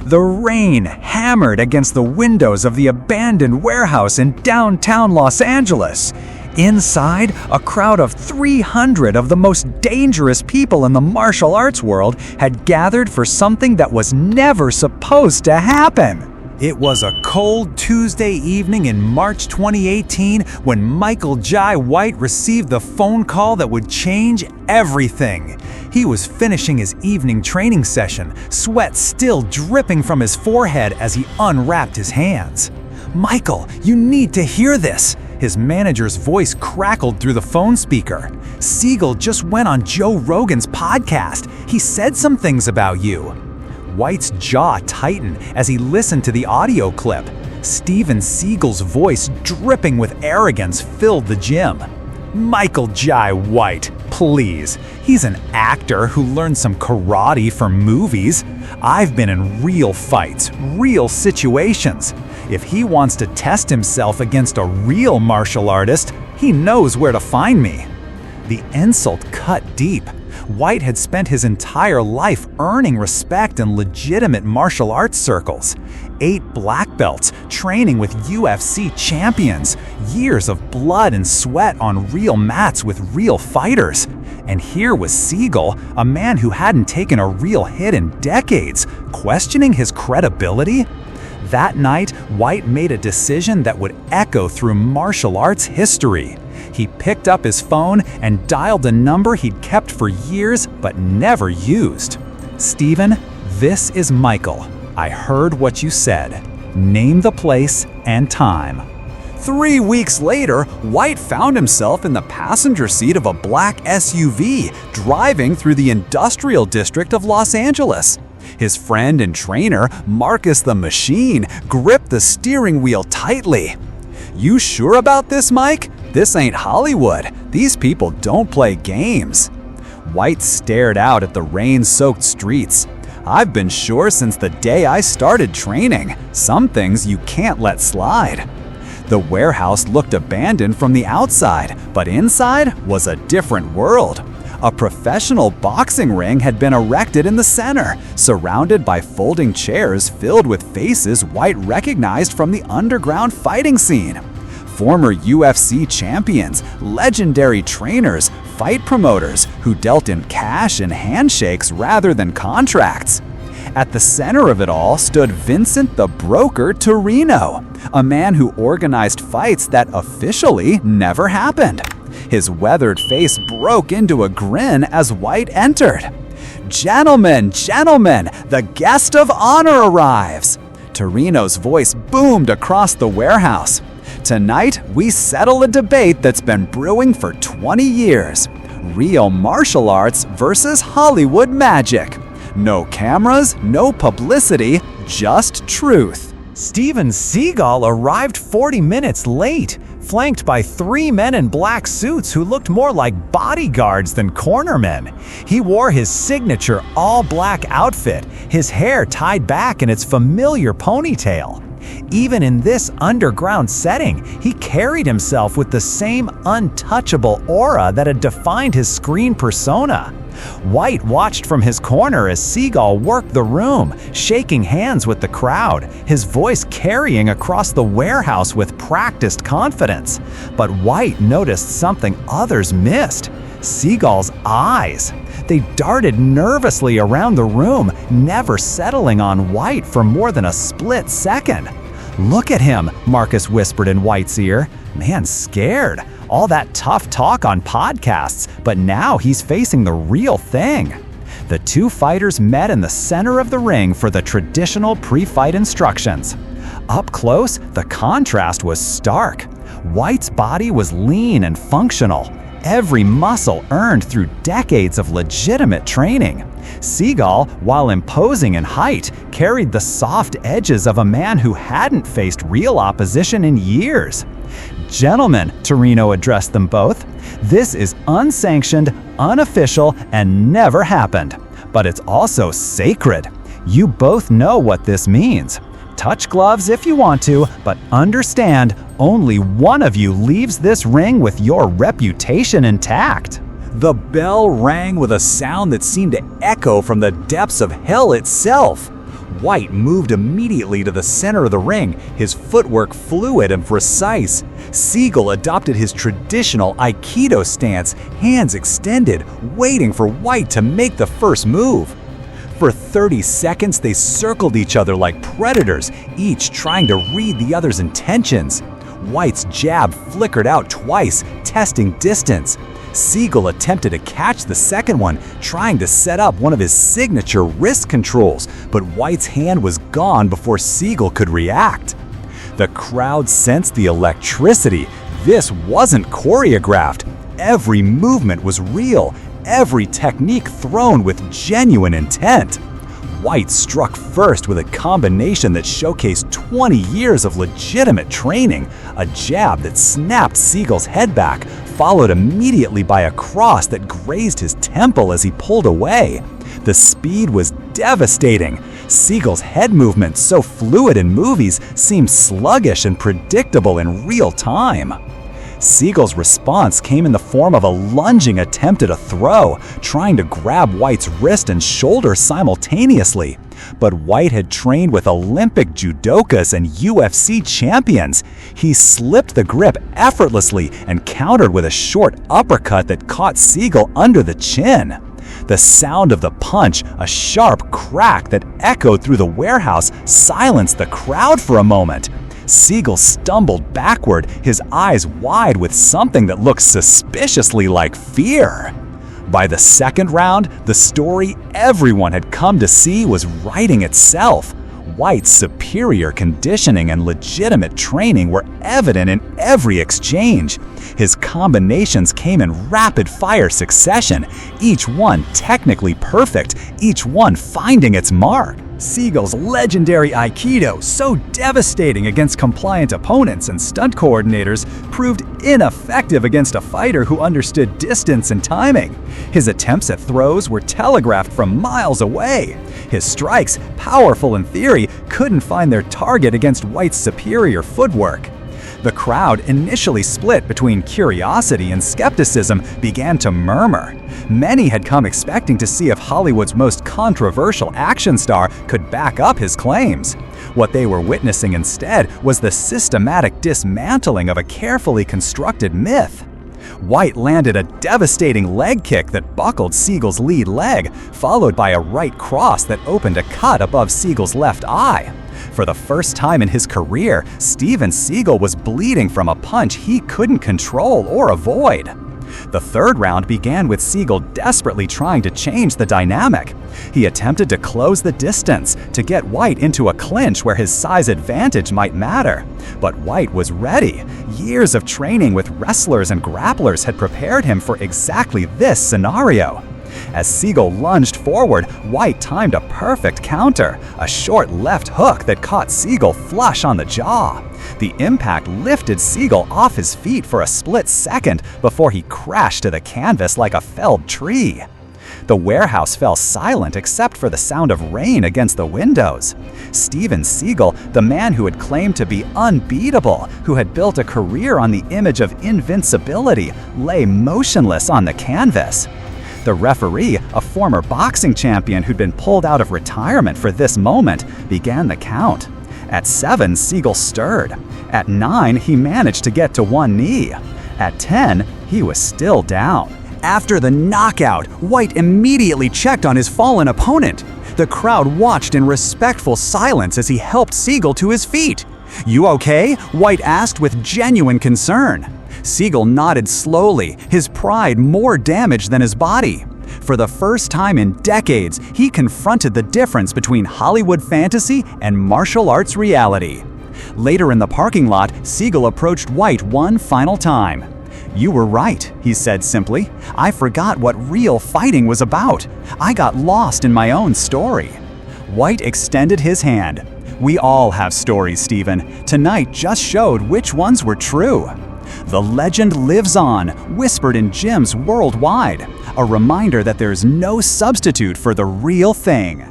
The rain hammered against the windows of the abandoned warehouse in downtown Los Angeles. Inside, a crowd of 300 of the most dangerous people in the martial arts world had gathered for something that was never supposed to happen. It was a cold Tuesday evening in March 2018 when Michael Jai White received the phone call that would change everything. He was finishing his evening training session, sweat still dripping from his forehead as he unwrapped his hands. "Michael, you need to hear this." His manager's voice crackled through the phone speaker. "Seagal just went on Joe Rogan's podcast. He said some things about you." White's jaw tightened as he listened to the audio clip. Steven Seagal's voice, dripping with arrogance, filled the gym. "Michael Jai White, please. He's an actor who learned some karate from movies. I've been in real fights, real situations. If he wants to test himself against a real martial artist, he knows where to find me." The insult cut deep. White had spent his entire life earning respect in legitimate martial arts circles. 8 black belts, training with UFC champions, years of blood and sweat on real mats with real fighters. And here was Seagal, a man who hadn't taken a real hit in decades, questioning his credibility. That night, White made a decision that would echo through martial arts history. He picked up his phone and dialed a number he'd kept for years but never used. "Steven, this is Michael. I heard what you said. Name the place and time." 3 weeks later, White found himself in the passenger seat of a black SUV driving through the industrial district of Los Angeles. His friend and trainer, Marcus the Machine, gripped the steering wheel tightly. "You sure about this, Mike? This ain't Hollywood. These people don't play games." White stared out at the rain-soaked streets. "I've been sure since the day I started training. Some things you can't let slide." The warehouse looked abandoned from the outside, but inside was a different world. A professional boxing ring had been erected in the center, surrounded by folding chairs filled with faces White recognized from the underground fighting scene. Former UFC champions, legendary trainers, fight promoters who dealt in cash and handshakes rather than contracts. At the center of it all stood Vincent the Broker Torino, a man who organized fights that officially never happened. His weathered face broke into a grin as White entered. "Gentlemen, gentlemen, the guest of honor arrives!" Torino's voice boomed across the warehouse. "Tonight, we settle a debate that's been brewing for 20 years. Real martial arts versus Hollywood magic. No cameras, no publicity, just truth." Steven Seagal arrived 40 minutes late, flanked by 3 men in black suits who looked more like bodyguards than cornermen. He wore his signature all-black outfit, his hair tied back in its familiar ponytail. Even in this underground setting, he carried himself with the same untouchable aura that had defined his screen persona. White watched from his corner as Seagal worked the room, shaking hands with the crowd, his voice carrying across the warehouse with practiced confidence. But White noticed something others missed: Seagal's eyes. They darted nervously around the room, never settling on White for more than a split second. "Look at him," Marcus whispered in White's ear. "Man's scared. All that tough talk on podcasts, but now he's facing the real thing." The two fighters met in the center of the ring for the traditional pre-fight instructions. Up close, the contrast was stark. White's body was lean and functional, every muscle earned through decades of legitimate training. Seagal, while imposing in height, carried the soft edges of a man who hadn't faced real opposition in years. "Gentlemen," Torino addressed them both, "this is unsanctioned, unofficial, and never happened. But it's also sacred. You both know what this means. Touch gloves if you want to, but understand, only one of you leaves this ring with your reputation intact." The bell rang with a sound that seemed to echo from the depths of hell itself. White moved immediately to the center of the ring, his footwork fluid and precise. Seagal adopted his traditional Aikido stance, hands extended, waiting for White to make the first move. For 30 seconds, they circled each other like predators, each trying to read the other's intentions. White's jab flickered out twice, testing distance. Seagal attempted to catch the second one, trying to set up one of his signature wrist controls, but White's hand was gone before Seagal could react. The crowd sensed the electricity. This wasn't choreographed. Every movement was real, every technique thrown with genuine intent. White struck first with a combination that showcased 20 years of legitimate training, a jab that snapped Seagal's head back, followed immediately by a cross that grazed his temple as he pulled away. The speed was devastating. Seagal's head movements, so fluid in movies, seemed sluggish and predictable in real time. Seagal's response came in the form of a lunging attempt at a throw, trying to grab White's wrist and shoulder simultaneously. But White had trained with Olympic judokas and UFC champions. He slipped the grip effortlessly and countered with a short uppercut that caught Seagal under the chin. The sound of the punch, a sharp crack that echoed through the warehouse, silenced the crowd for a moment. Seagal stumbled backward, his eyes wide with something that looked suspiciously like fear. By the second round, the story everyone had come to see was writing itself. White's superior conditioning and legitimate training were evident in every exchange. His combinations came in rapid-fire succession, each one technically perfect, each one finding its mark. Seagal's legendary Aikido, so devastating against compliant opponents and stunt coordinators, proved ineffective against a fighter who understood distance and timing. His attempts at throws were telegraphed from miles away. His strikes, powerful in theory, couldn't find their target against White's superior footwork. The crowd, initially split between curiosity and skepticism, began to murmur. Many had come expecting to see if Hollywood's most controversial action star could back up his claims. What they were witnessing instead was the systematic dismantling of a carefully constructed myth. White landed a devastating leg kick that buckled Seagal's lead leg, followed by a right cross that opened a cut above Seagal's left eye. For the first time in his career, Steven Seagal was bleeding from a punch he couldn't control or avoid. The third round began with Seagal desperately trying to change the dynamic. He attempted to close the distance, to get White into a clinch where his size advantage might matter. But White was ready. Years of training with wrestlers and grapplers had prepared him for exactly this scenario. As Seagal lunged forward, White timed a perfect counter, a short left hook that caught Seagal flush on the jaw. The impact lifted Seagal off his feet for a split second before he crashed to the canvas like a felled tree. The warehouse fell silent except for the sound of rain against the windows. Steven Seagal, the man who had claimed to be unbeatable, who had built a career on the image of invincibility, lay motionless on the canvas. The referee, a former boxing champion who'd been pulled out of retirement for this moment, began the count. At 7, Seagal stirred. At 9, he managed to get to one knee. At 10, he was still down. After the knockout, White immediately checked on his fallen opponent. The crowd watched in respectful silence as he helped Seagal to his feet. "You okay?" White asked with genuine concern. Seagal nodded slowly, his pride more damaged than his body. For the first time in decades, he confronted the difference between Hollywood fantasy and martial arts reality. Later in the parking lot, Seagal approached White one final time. "You were right," he said simply. "I forgot what real fighting was about. I got lost in my own story." White extended his hand. "We all have stories, Steven. Tonight just showed which ones were true." The legend lives on, whispered in gyms worldwide, a reminder that there's no substitute for the real thing.